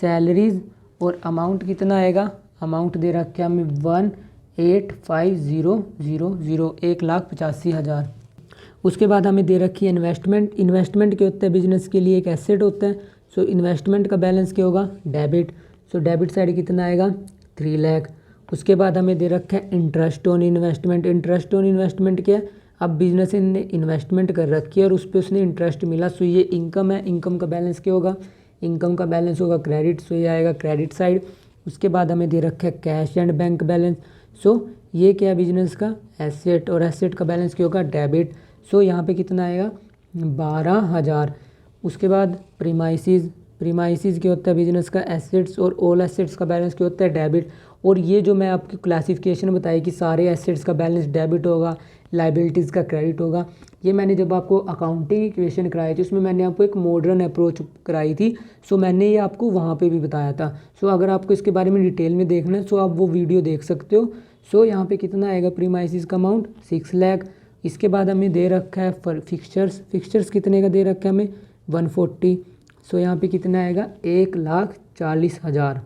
सैलरीज, और अमाउंट कितना आएगा? अमाउंट दे रखा है हमें 1,85,000, 1,85,000। उसके बाद हमें दे रखी है इन्वेस्टमेंट क्या होता है? बिजनेस के लिए एक एसेट होता है। सो इन्वेस्टमेंट का बैलेंस क्या होगा? डेबिट। सो डेबिट साइड कितना आएगा? 3 लाख। उसके बाद हमें दे रखा है इंटरेस्ट ऑन इन्वेस्टमेंट क्या है? अब बिजनेस ने इन्वेस्टमेंट कर रखी है और उस पर उसने इंटरेस्ट मिला। सो ये इनकम है। इनकम का बैलेंस क्या होगा? इनकम का बैलेंस होगा क्रेडिट। सो ये आएगा क्रेडिट साइड। उसके बाद हमें दे रखा है कैश एंड बैंक बैलेंस। सो ये क्या है? बिजनेस का एसेट, और एसेट का बैलेंस क्या होगा? डेबिट। सो यहाँ पे कितना आएगा? 12,000। उसके बाद प्रीमाइसिस क्या होता है? बिजनेस का एसेट्स, और ऑल एसेट्स का बैलेंस क्या होता है? डेबिट। और ये जो मैं आपकी क्लासिफिकेशन बताई कि सारे एसेट्स का बैलेंस डेबिट होगा, लाइबिलिटीज़ का क्रेडिट होगा, ये मैंने जब आपको अकाउंटिंग इक्वेशन कराई थी उसमें मैंने आपको एक मॉडर्न अप्रोच कराई थी। सो मैंने ये आपको वहाँ पे भी बताया था। सो अगर आपको इसके बारे में डिटेल में देखना है सो आप वो वीडियो देख सकते हो। सो यहाँ पे कितना आएगा? प्रीमाइसिस का अमाउंट 6 लाख। इसके बाद हमें दे रखा है फिक्सचर्स कितने का दे रखा है हमें? 140। सो यहाँ पे कितना आएगा? 1,40,000।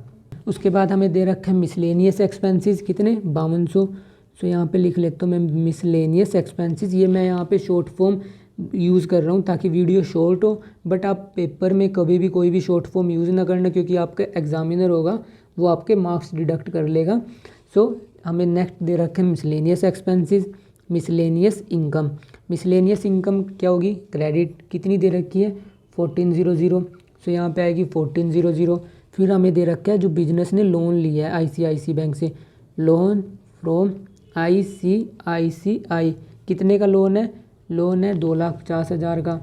उसके बाद हमें दे रखा है मिसलेनियस एक्सपेंसेस कितने? 5200। सो यहाँ पे लिख लेता हूँ मैं मिसलेनियस एक्सपेंसेस। ये मैं यहाँ पे शॉर्ट फॉर्म यूज़ कर रहा हूँ ताकि वीडियो शॉर्ट हो, बट आप पेपर में कभी भी कोई भी शॉर्ट फॉर्म यूज़ ना करना, क्योंकि आपका एग्जामिनर होगा वो आपके मार्क्स डिडक्ट कर लेगा। सो हमें नेक्स्ट दे रखे हैं मिसलेनियस एक्सपेंसेस। मिसलेनियस इनकम क्या होगी? क्रेडिट। कितनी दे रखी है? 1,400। सो यहाँ पे आएगी 1,400। फिर हमें दे रखा है जो बिजनेस ने लोन लिया है ICICI बैंक से, लोन फ्रॉम ICICI, कितने का लोन है? लोन है 2,50,000 का।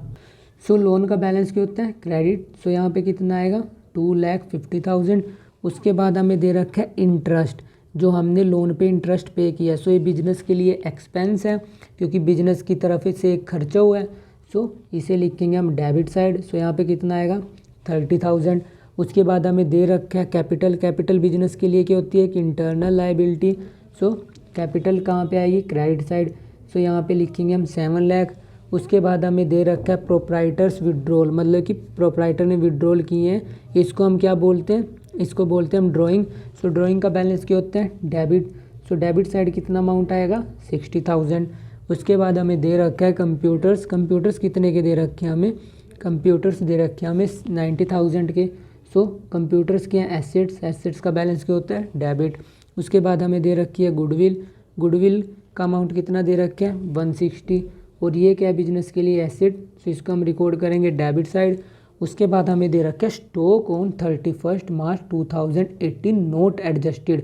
सो लोन का बैलेंस क्या होता है? क्रेडिट। सो यहाँ पे कितना आएगा? 2,50,000। उसके बाद हमें दे रखा है इंटरेस्ट, जो हमने लोन पे इंटरेस्ट पे किया है। सो ये बिजनेस के लिए एक्सपेंस है, क्योंकि बिजनेस की तरफ से एक खर्चा हुआ है। सो इसे लिखेंगे हम डेबिट साइड। सो यहाँ पे कितना आएगा? 30,000। उसके बाद हमें दे रखा है कैपिटल बिजनेस के लिए क्या होती है? कि इंटरनल लायबिलिटी। सो कैपिटल कहाँ पे आएगी? Credit side. सो यहाँ पे लिखेंगे हम 7 लाख। उसके बाद हमें दे रखा है प्रोप्राइटर्स विड्रॉल, मतलब कि प्रोप्राइटर ने विड्रॉल किए हैं, इसको हम क्या बोलते हैं? इसको बोलते हैं हम ड्राइंग। सो ड्राइंग का बैलेंस क्या होता है? डेबिट। सो डेबिट साइड कितना अमाउंट आएगा? 60,000। उसके बाद हमें दे रखा है कंप्यूटर्स कितने के दे रखे हैं हमें? कंप्यूटर्स दे रखे हैं हमें 90,000 के। सो कंप्यूटर्स के हैं एसेट्स का बैलेंस क्या होता है? डेबिट। उसके बाद हमें दे रखी है गुडविल का अमाउंट कितना दे रखा है? 160। और ये क्या है? बिजनेस के लिए एसेट। सो इसको हम रिकॉर्ड करेंगे डेबिट साइड। उसके बाद हमें दे रखा है stock on 31 March 2018 not adjusted.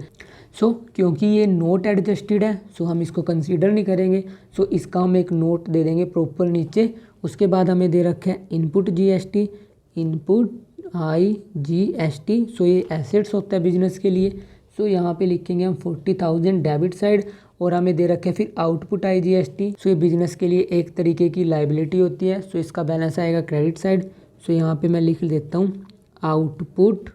So क्योंकि ये नॉट एडजस्टेड है सो हम इसको कंसीडर नहीं करेंगे। सो इसका हम एक नोट दे देंगे प्रॉपर नीचे। उसके बाद हमें दे रखा है इनपुट GST, इनपुट IGST। सो ये एसेट्स होता है बिजनेस के लिए। सो यहाँ पे लिखेंगे हम 40,000 डेबिट साइड, और हमें दे रखे फिर आउटपुट IGST। सो ये बिजनेस के लिए एक तरीके की लाइबिलिटी होती है। सो इसका बैलेंस आएगा क्रेडिट साइड। सो यहाँ पे मैं लिख देता हूँ आउटपुट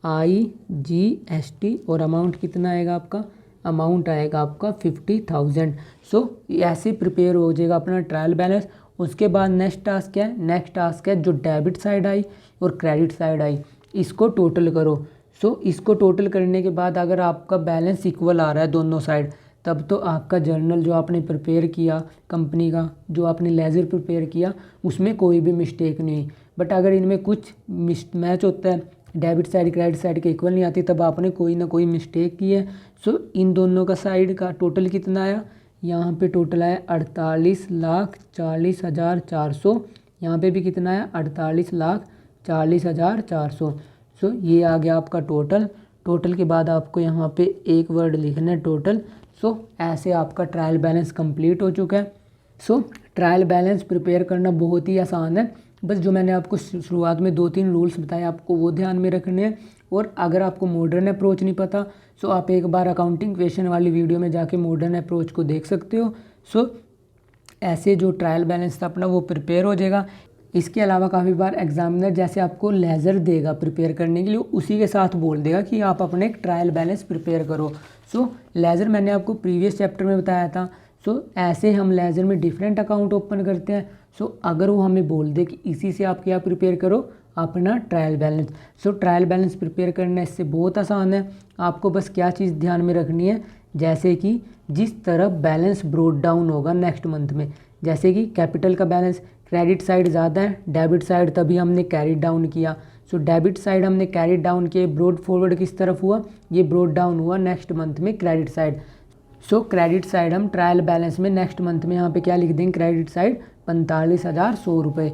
IGST, और अमाउंट कितना आएगा आपका? अमाउंट आएगा आपका 50,000। सो ऐसे प्रिपेयर हो जाएगा अपना ट्रायल बैलेंस। उसके बाद नेक्स्ट टास्क क्या है, नेक्स्ट टास्क है जो डेबिट साइड आई और क्रेडिट साइड आई इसको टोटल करो। सो इसको टोटल करने के बाद अगर आपका बैलेंस इक्वल आ रहा है दोनों साइड, तब तो आपका जर्नल जो आपने प्रिपेयर किया कंपनी का, जो आपने लेजर प्रिपेयर किया, उसमें कोई भी मिस्टेक नहीं। बट अगर इनमें कुछ मिसमैच होता है, डेबिट साइड क्रेडिट साइड के इक्वल नहीं आती, तब आपने कोई ना कोई मिस्टेक की है। सो इन दोनों का साइड का टोटल कितना आया, यहाँ पे टोटल आया 48,40,400। यहाँ पे भी कितना आया 48,40,400। सो ये आ गया आपका टोटल। टोटल के बाद आपको यहाँ पे एक वर्ड लिखना है टोटल। सो ऐसे आपका ट्रायल बैलेंस कंप्लीट हो चुका है। सो ट्रायल बैलेंस प्रिपेयर करना बहुत ही आसान है। बस जो मैंने आपको शुरुआत में 2-3 रूल्स बताए आपको वो ध्यान में रखने हैं। और अगर आपको मॉडर्न अप्रोच नहीं पता, सो आप एक बार अकाउंटिंग क्वेश्चन वाली वीडियो में जाके मॉडर्न अप्रोच को देख सकते हो। सो ऐसे जो ट्रायल बैलेंस था अपना वो प्रिपेयर हो जाएगा। इसके अलावा काफ़ी बार एग्जामिनर जैसे आपको लेज़र देगा प्रिपेयर करने के लिए, उसी के साथ बोल देगा कि आप अपने एक ट्रायल बैलेंस प्रिपेयर करो। सो लेज़र मैंने आपको प्रीवियस चैप्टर में बताया था। सो ऐसे हम लेज़र में डिफरेंट अकाउंट ओपन करते हैं। सो अगर वो हमें बोल दे कि इसी से आप क्या प्रिपेयर करो, अपना trial balance. So trial balance prepare करना इससे बहुत आसान है। आपको बस क्या चीज़ ध्यान में रखनी है, जैसे कि जिस तरह बैलेंस ब्रोड डाउन होगा नेक्स्ट मंथ में, जैसे कि कैपिटल का बैलेंस क्रेडिट साइड ज़्यादा है, डेबिट साइड तभी हमने कैरी डाउन किया। सो डेबिट साइड हमने कैरी डाउन किया, ब्रोड फॉरवर्ड किस तरफ हुआ, ये ब्रोड डाउन हुआ नेक्स्ट मंथ में क्रेडिट साइड। सो क्रेडिट साइड हम ट्रायल बैलेंस में नेक्स्ट मंथ में यहाँ पे क्या लिख देंगे, क्रेडिट साइड 45,100 रुपये।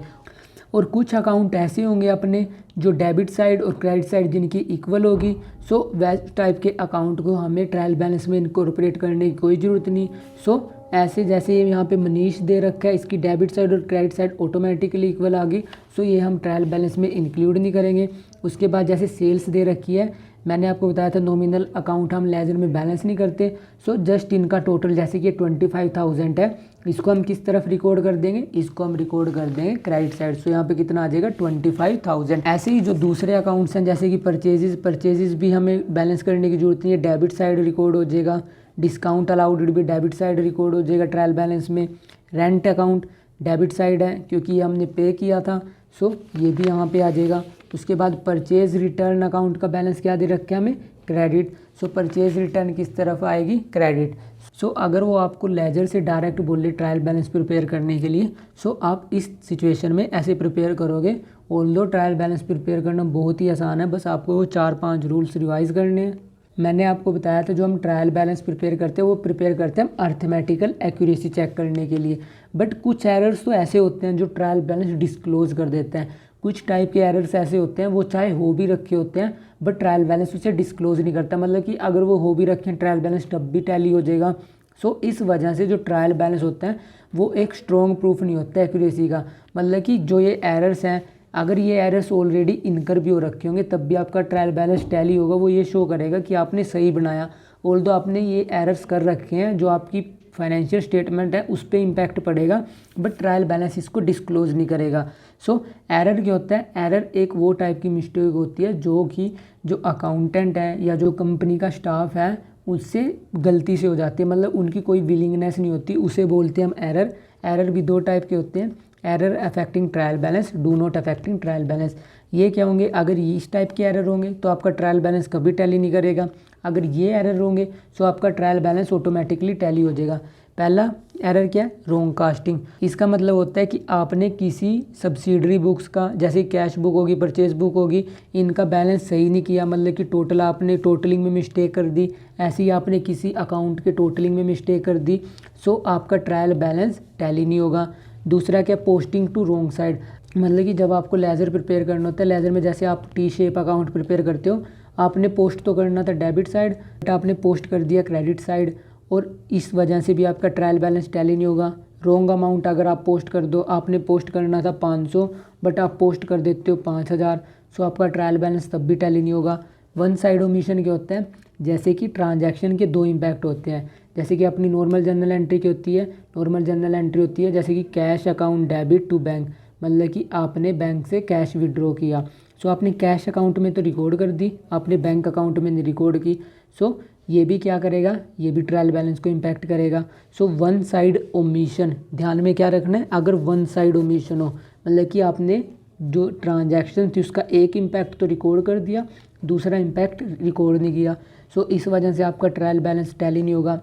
और कुछ अकाउंट ऐसे होंगे अपने जो डेबिट साइड और क्रेडिट साइड जिनकी इक्वल होगी। सो वैसे टाइप के अकाउंट को हमें ट्रायल बैलेंस में इनकॉर्पोरेट करने की कोई ज़रूरत नहीं। सो ऐसे जैसे यहाँ पे मनीष दे रखा है, इसकी डेबिट साइड और क्रेडिट साइड ऑटोमेटिकली इक्वल आ गई। सो ये हम ट्रायल बैलेंस में इंक्लूड नहीं करेंगे। उसके बाद जैसे सेल्स दे रखी है, मैंने आपको बताया था नॉमिनल अकाउंट हम लेजर में बैलेंस नहीं करते। सो जस्ट इनका टोटल जैसे कि 25,000 है, इसको हम किस तरफ रिकॉर्ड कर देंगे, इसको हम रिकॉर्ड कर देंगे क्रेडिट साइड। सो यहाँ पे कितना आ जाएगा 25,000। ऐसे ही जो दूसरे अकाउंट्स हैं जैसे कि परचेजेस भी हमें बैलेंस करने की जरूरत नहीं है, डेबिट साइड रिकॉर्ड हो जाएगा। डिस्काउंट अलाउड भी डेबिट साइड रिकॉर्ड हो जाएगा ट्रायल बैलेंस में। रेंट अकाउंट डेबिट साइड है क्योंकि ये हमने पे किया था। सो ये भी यहाँ पे आ जाएगा। उसके बाद परचेज रिटर्न अकाउंट का बैलेंस क्या दे रखा है हमें, क्रेडिट। सो परचेज रिटर्न किस तरफ आएगी, क्रेडिट। सो अगर वो आपको लेजर से डायरेक्ट बोले ट्रायल बैलेंस प्रिपेयर करने के लिए, सो आप इस सिचुएशन में ऐसे प्रिपेयर करोगे। ऑल्दो ट्रायल बैलेंस प्रिपेयर करना बहुत ही आसान है, बस आपको वो 4-5 रूल्स रिवाइज करने हैं। मैंने आपको बताया था जो हम ट्रायल बैलेंस प्रिपेयर करते हैं वो प्रिपेयर करते हैं हम अर्थमेटिकल एक्यूरेसी चेक करने के लिए। बट कुछ एरर्स तो ऐसे होते हैं जो ट्रायल बैलेंस डिस्क्लोज कर देते हैं। कुछ टाइप के एरर्स ऐसे होते हैं वो चाहे हो भी रखे होते हैं बट ट्रायल बैलेंस उसे डिस्क्लोज नहीं करता, मतलब कि अगर वो हो भी रखे हैं ट्रायल बैलेंस तब भी टैली हो जाएगा। सो इस वजह से जो ट्रायल बैलेंस होता है वो एक स्ट्रॉन्ग प्रूफ नहीं होता एक्यूरेसी का। मतलब कि जो ये एरर्स हैं, अगर ये एरर्स ऑलरेडी इनकर भी हो रखे होंगे तब भी आपका ट्रायल बैलेंस टैली होगा, वो ये शो करेगा कि आपने सही बनाया। ऑल्दो आपने ये एरर्स कर रखे हैं जो आपकी फाइनेंशियल स्टेटमेंट है उस पर इम्पैक्ट पड़ेगा, बट ट्रायल बैलेंस इसको डिस्क्लोज नहीं करेगा। सो एरर क्या होता है, एरर एक वो टाइप की मिस्टेक होती है जो कि जो अकाउंटेंट है या जो कंपनी का स्टाफ है उससे गलती से हो जाती है, मतलब उनकी कोई विलिंगनेस नहीं होती, उसे बोलते हैं हम एरर। एरर भी 2 टाइप के होते हैं, error affecting trial balance, do not affecting trial balance. ये क्या होंगे, अगर ये इस टाइप के एरर होंगे तो आपका ट्रायल बैलेंस कभी टैली नहीं करेगा। अगर ये एरर होंगे तो आपका ट्रायल बैलेंस ऑटोमेटिकली टैली हो जाएगा। पहला एरर क्या है, रॉन्ग कास्टिंग। इसका मतलब होता है कि आपने किसी सब्सिडरी बुक्स का, जैसे कैश बुक होगी, परचेज बुक होगी, इनका बैलेंस सही नहीं किया, मतलब कि टोटल आपने टोटलिंग में मिस्टेक कर दी। ऐसे ही आपने किसी अकाउंट के टोटलिंग में मिस्टेक कर दी, सो आपका ट्रायल बैलेंस टैली नहीं होगा। दूसरा क्या, पोस्टिंग टू रॉन्ग साइड, मतलब कि जब आपको लेजर प्रिपेयर करना होता है, लेजर में जैसे आप टी शेप अकाउंट प्रिपेयर करते हो, आपने पोस्ट तो करना था डेबिट साइड बट आपने पोस्ट कर दिया क्रेडिट साइड, और इस वजह से भी आपका ट्रायल बैलेंस टैली नहीं होगा। रॉन्ग अमाउंट अगर आप पोस्ट कर दो, आपने पोस्ट करना था 500 बट आप पोस्ट कर देते हो 5,000, सो आपका ट्रायल बैलेंस तब भी टैली नहीं होगा। वन साइड ओमिशन क्या होता है, जैसे कि ट्रांजैक्शन के 2 इम्पैक्ट होते हैं, जैसे कि अपनी नॉर्मल जर्नल एंट्री की होती है, नॉर्मल जर्नल एंट्री होती है जैसे कि cash account debit to bank, मतलब कि आपने बैंक से कैश विड्रॉ किया। सो आपने कैश अकाउंट में तो रिकॉर्ड कर दी, आपने बैंक अकाउंट में नहीं रिकॉर्ड की। सो ये भी क्या करेगा, ये भी ट्रायल बैलेंस को इम्पैक्ट करेगा। सो वन साइड ओमिशन, ध्यान में क्या रखना है, अगर वन साइड ओमिशन हो मतलब कि आपने जो ट्रांजैक्शन थी उसका एक इम्पैक्ट तो रिकॉर्ड कर दिया, दूसरा इम्पैक्ट रिकॉर्ड नहीं किया। सो इस वजह से आपका ट्रायल बैलेंस टैली नहीं होगा।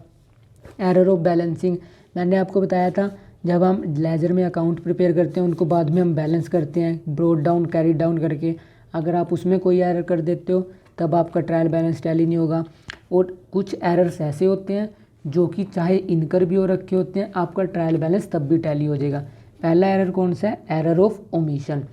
एरर ऑफ बैलेंसिंग, मैंने आपको बताया था जब हम लेजर में अकाउंट प्रिपेयर करते हैं उनको बाद में हम बैलेंस करते हैं ब्रोड डाउन कैरी डाउन करके, अगर आप उसमें कोई एरर कर देते हो तब आपका ट्रायल बैलेंस टैली नहीं होगा। और कुछ एरर्स ऐसे होते हैं जो कि चाहे इनकर भी हो रखे होते हैं, आपका ट्रायल बैलेंस तब भी टैली हो जाएगा। पहला एरर कौन सा है, एरर ऑफ ओमिशन,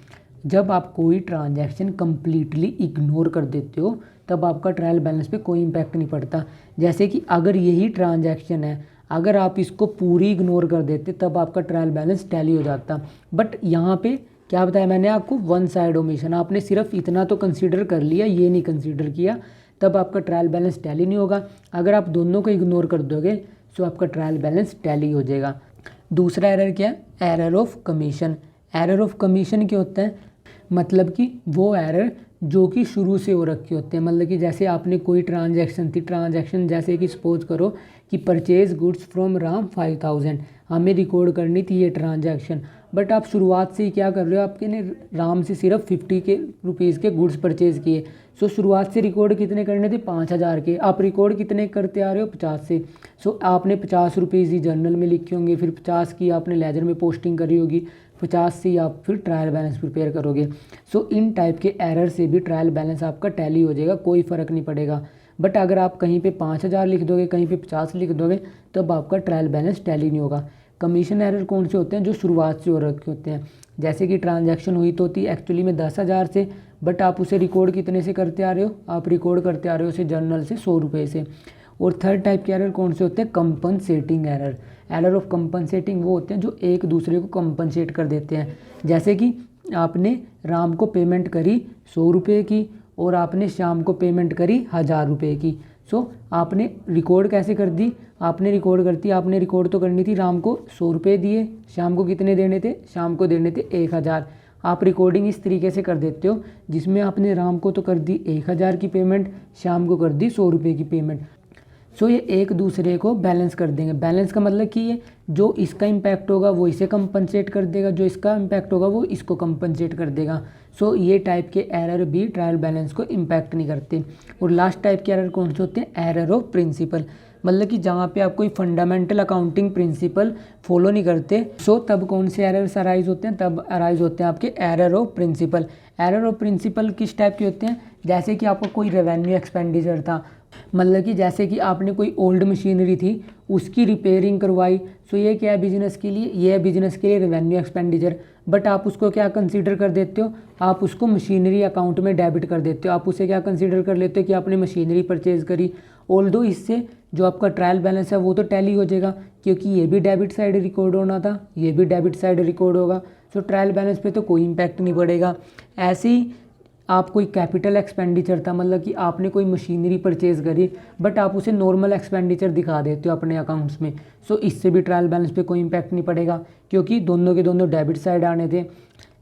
जब आप कोई ट्रांजैक्शन कंप्लीटली इग्नोर कर देते हो तब आपका ट्रायल बैलेंस पे कोई इम्पैक्ट नहीं पड़ता। जैसे कि अगर यही ट्रांजैक्शन है, अगर आप इसको पूरी इग्नोर कर देते तब आपका ट्रायल बैलेंस टैली हो जाता। बट यहाँ पे क्या बताया मैंने आपको, वन साइड ओमिशन, आपने सिर्फ इतना तो कंसीडर कर लिया, ये नहीं कंसीडर किया, तब आपका ट्रायल बैलेंस टैली नहीं होगा। अगर आप दोनों को इग्नोर कर दोगे तो आपका ट्रायल बैलेंस टैली हो जाएगा। दूसरा एरर क्या है, error of commission. Error of commission क्या होता है, मतलब कि वो एरर जो कि शुरू से हो रखे होते हैं, मतलब कि जैसे आपने कोई ट्रांजैक्शन थी, ट्रांजैक्शन जैसे कि सपोज करो कि परचेज गुड्स फ्रॉम राम 5000, हमें रिकॉर्ड करनी थी ये ट्रांजैक्शन, बट आप शुरुआत से ही क्या कर रहे हो, आपके ने राम से सिर्फ 50 के रुपीज़ के गुड्स परचेज़ किए। सो शुरुआत से रिकॉर्ड कितने करने थे, 5000 के, आप रिकॉर्ड कितने करते आ रहे हो, 50 से। सो आपने 50 रुपीज़ ही जर्नल में लिखे होंगे, फिर 50 की आपने लेजर में पोस्टिंग करी होगी, 50 से आप फिर ट्रायल बैलेंस प्रिपेयर करोगे। सो इन टाइप के एरर से भी ट्रायल बैलेंस आपका टैली हो जाएगा, कोई फ़र्क नहीं पड़ेगा। बट अगर आप कहीं पे 5000 लिख दोगे, कहीं पे 50 लिख दोगे, तब आपका ट्रायल बैलेंस टैली नहीं होगा। कमीशन एरर कौन से होते हैं, जो शुरुआत से हो रखे होते हैं, जैसे कि ट्रांजैक्शन हुई तो होती एक्चुअली में 10,000 से, बट आप उसे रिकॉर्ड कितने से करते आ रहे हो, आप रिकॉर्ड करते आ रहे हो उसे जर्नल से 100 रुपये से। और थर्ड टाइप के एरर कौन से होते हैं, compensating error. Error of compensating वो होते हैं जो एक दूसरे को कंपनसेट कर देते हैं। जैसे कि आपने राम को पेमेंट करी 100 रुपये की और आपने श्याम को पेमेंट करी 1000 रुपये की। सो आपने रिकॉर्ड कैसे कर दी, आपने रिकॉर्ड करती, आपने रिकॉर्ड तो करनी थी, राम को 100 रुपये दिए, श्याम को कितने देने थे, शाम को देने थे 1000। आप रिकॉर्डिंग इस तरीके से कर देते हो जिसमें आपने राम को तो कर दी 1000 की पेमेंट, शाम को कर दी 100 रुपये की पेमेंट। सो ये एक दूसरे को बैलेंस कर देंगे। बैलेंस का मतलब कि ये जो इसका इम्पैक्ट होगा वो इसे कंपनसेट कर देगा, जो इसका इम्पैक्ट होगा वो इसको कंपनसेट कर देगा। सो ये टाइप के एरर भी ट्रायल बैलेंस को इम्पैक्ट नहीं करते। और लास्ट टाइप के एरर कौन से होते हैं, एरर ऑफ प्रिंसिपल, मतलब कि जहाँ पे आप कोई फंडामेंटल अकाउंटिंग प्रिंसिपल फॉलो नहीं करते, सो तब कौन से एरर्स अराइज होते हैं, तब अराइज होते हैं आपके error of principle. Error of principle किस टाइप के होते हैं, जैसे कि आपका कोई रेवेन्यू एक्सपेंडिचर था, मतलब कि जैसे कि आपने कोई ओल्ड मशीनरी थी उसकी रिपेयरिंग करवाई, सो ये क्या है बिजनेस के लिए, ये है बिजनेस के लिए रेवेन्यू एक्सपेंडिचर, बट आप उसको क्या कंसीडर कर देते हो, आप उसको मशीनरी अकाउंट में डेबिट कर देते हो, आप उसे क्या कंसीडर कर लेते हो कि आपने मशीनरी परचेज करी। ऑल्दो इससे जो आपका ट्रायल बैलेंस है वो तो टैली हो जाएगा, क्योंकि ये भी डेबिट साइड रिकॉर्ड होना था, ये भी डेबिट साइड रिकॉर्ड होगा, सो ट्रायल बैलेंस पे तो कोई इम्पैक्ट नहीं पड़ेगा। ऐसे ही आप कोई कैपिटल एक्सपेंडिचर था, मतलब कि आपने कोई मशीनरी परचेज करी बट आप उसे नॉर्मल एक्सपेंडिचर दिखा देते हो अपने अकाउंट्स में, सो इससे भी ट्रायल बैलेंस पे कोई इम्पैक्ट नहीं पड़ेगा, क्योंकि दोनों के दोनों डेबिट साइड आने थे।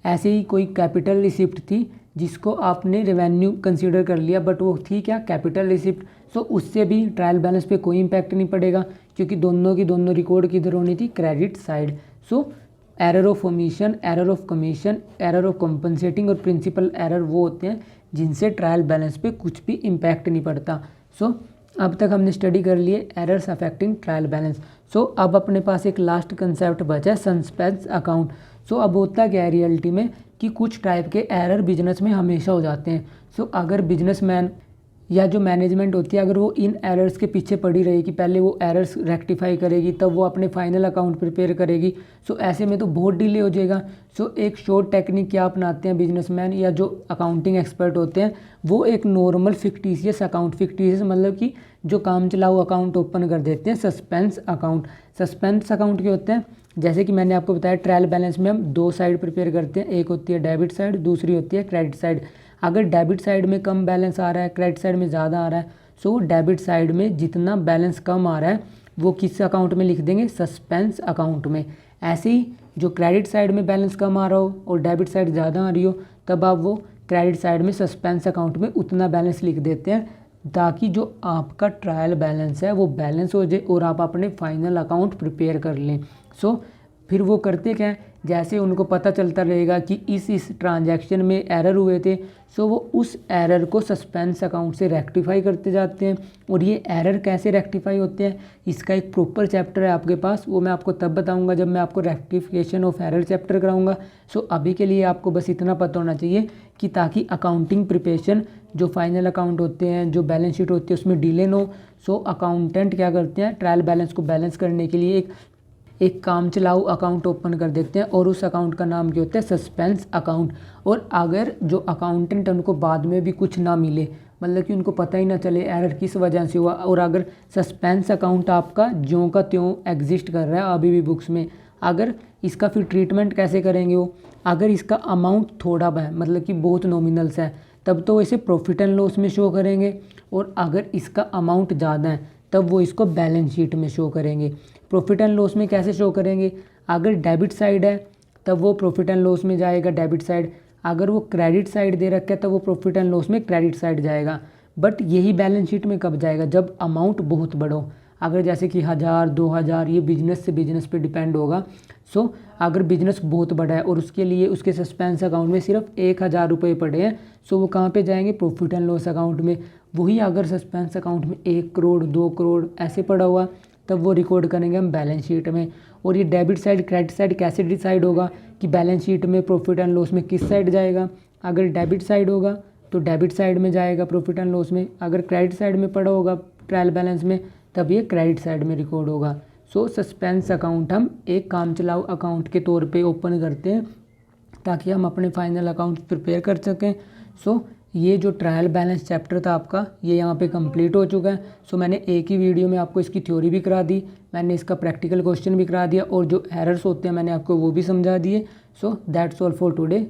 ऐसे ही कोई कैपिटल रिसिप्ट थी जिसको आपने रेवेन्यू कंसीडर कर लिया बट वो थी क्या, कैपिटल रिसिप्ट, सो उससे भी ट्रायल बैलेंस पे कोई इम्पैक्ट नहीं पड़ेगा, क्योंकि दोनों की दोनों रिकॉर्ड किधर होनी थी, credit side. So error of omission, error of commission, error of compensating और प्रिंसिपल एरर वो होते हैं जिनसे ट्रायल बैलेंस पे कुछ भी इम्पैक्ट नहीं पड़ता। सो अब तक हमने स्टडी कर लिए एरर्स अफेक्टिंग ट्रायल बैलेंस। सो अब अपने पास एक लास्ट कंसेप्ट बचा है, सस्पेंस अकाउंट। सो अब होता क्या है रियलिटी में कि कुछ टाइप के एरर बिजनेस में हमेशा हो जाते हैं। सो अगर बिजनेसमैन या जो मैनेजमेंट होती है अगर वो इन एरर्स के पीछे पड़ी रहेगी, पहले वो एरर्स रेक्टिफाई करेगी तब वो अपने फाइनल अकाउंट प्रिपेयर करेगी, सो ऐसे में तो बहुत डिले हो जाएगा। सो एक शॉर्ट टेक्निक क्या अपनाते हैं बिजनेसमैन या जो अकाउंटिंग एक्सपर्ट होते हैं, वो एक नॉर्मल फिक्टिशियस अकाउंट, फिक्टिशियस मतलब कि जो काम चलाऊ अकाउंट ओपन कर देते हैं, सस्पेंस अकाउंट। सस्पेंस अकाउंट क्या होते हैं, जैसे कि मैंने आपको बताया ट्रायल बैलेंस में हम दो साइड प्रिपेयर करते हैं, एक होती है डेबिट साइड, दूसरी होती है क्रेडिट साइड। अगर डेबिट साइड में कम बैलेंस आ रहा है, क्रेडिट साइड में ज़्यादा आ रहा है, सो डेबिट साइड में जितना बैलेंस कम आ रहा है वो किस अकाउंट में लिख देंगे, सस्पेंस अकाउंट में। ऐसे ही जो क्रेडिट साइड में बैलेंस कम आ रहा हो और डेबिट साइड ज़्यादा आ रही हो, तब आप वो क्रेडिट साइड में सस्पेंस अकाउंट में उतना बैलेंस लिख देते हैं ताकि जो आपका ट्रायल बैलेंस है वो बैलेंस हो जाए और आप अपने फाइनल अकाउंट प्रिपेयर कर लें। सो फिर वो करते क्या है, जैसे उनको पता चलता रहेगा कि इस ट्रांजैक्शन में एरर हुए थे, सो वो उस एरर को सस्पेंस अकाउंट से रेक्टिफाई करते जाते हैं। और ये एरर कैसे रेक्टिफाई होते हैं, इसका एक प्रॉपर चैप्टर है आपके पास, वो मैं आपको तब बताऊंगा जब मैं आपको रेक्टिफिकेशन ऑफ एरर चैप्टर कराऊंगा। सो अभी के लिए आपको बस इतना पता होना चाहिए कि ताकि अकाउंटिंग प्रिपरेशन जो फाइनल अकाउंट होते हैं, जो बैलेंस शीट होती है, उसमें डिले न हो। सो अकाउंटेंट क्या करते हैं, ट्रायल बैलेंस को बैलेंस करने के लिए एक काम चलाऊ अकाउंट ओपन कर देते हैं और उस अकाउंट का नाम क्या होता है, सस्पेंस अकाउंट। और अगर जो अकाउंटेंट है उनको बाद में भी कुछ ना मिले, मतलब कि उनको पता ही ना चले एरर किस वजह से हुआ, और अगर सस्पेंस अकाउंट आपका ज्यों का त्यों एग्जिस्ट कर रहा है अभी भी बुक्स में, अगर इसका फिर ट्रीटमेंट कैसे करेंगे वो, अगर इसका अमाउंट थोड़ा है मतलब कि बहुत नॉमिनल्स है तब तो इसे प्रॉफिट एंड लॉस में शो करेंगे, और अगर इसका अमाउंट ज़्यादा है तब वो इसको बैलेंस शीट में शो करेंगे। प्रॉफिट एंड लॉस में कैसे शो करेंगे, अगर डेबिट साइड है तब वो प्रॉफिट एंड लॉस में जाएगा डेबिट साइड, अगर वो क्रेडिट साइड दे रखा है तब वो प्रॉफिट एंड लॉस में क्रेडिट साइड जाएगा। बट यही बैलेंस शीट में कब जाएगा, जब अमाउंट बहुत बड़ा हो। अगर जैसे कि 1000 2000 ये बिजनेस से बिजनेस पे डिपेंड होगा। सो अगर बिजनेस बहुत बड़ा है और उसके लिए उसके सस्पेंस अकाउंट में सिर्फ 1000 रुपये पड़े हैं, सो वो कहाँ पे जाएंगे, प्रॉफिट एंड लॉस अकाउंट में। वही अगर सस्पेंस अकाउंट में 1 करोड़ 2 करोड़ ऐसे पड़ा हुआ तब वो रिकॉर्ड करेंगे हम बैलेंस शीट में। और ये डेबिट साइड क्रेडिट साइड कैसे डिसाइड होगा कि बैलेंस शीट में प्रॉफिट एंड लॉस में किस साइड जाएगा, अगर डेबिट साइड होगा तो डेबिट साइड में जाएगा प्रॉफिट एंड लॉस में, अगर क्रेडिट साइड में पड़ा होगा ट्रायल बैलेंस में तब ये क्रेडिट साइड में रिकॉर्ड होगा। सो सस्पेंस अकाउंट हम एक काम चलाऊ अकाउंट के तौर पे ओपन करते हैं ताकि हम अपने फाइनल अकाउंट प्रिपेयर कर सकें। सो ये जो ट्रायल बैलेंस चैप्टर था आपका ये यहाँ पे कंप्लीट हो चुका है। सो मैंने एक ही वीडियो में आपको इसकी थ्योरी भी करा दी, मैंने इसका प्रैक्टिकल क्वेश्चन भी करा दिया, और जो एरर्स होते हैं मैंने आपको वो भी समझा दिए। So that's all for today,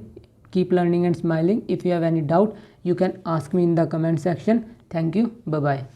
keep learning and smiling. If you have any doubt you can ask me in the comment section. Thank you, bye bye.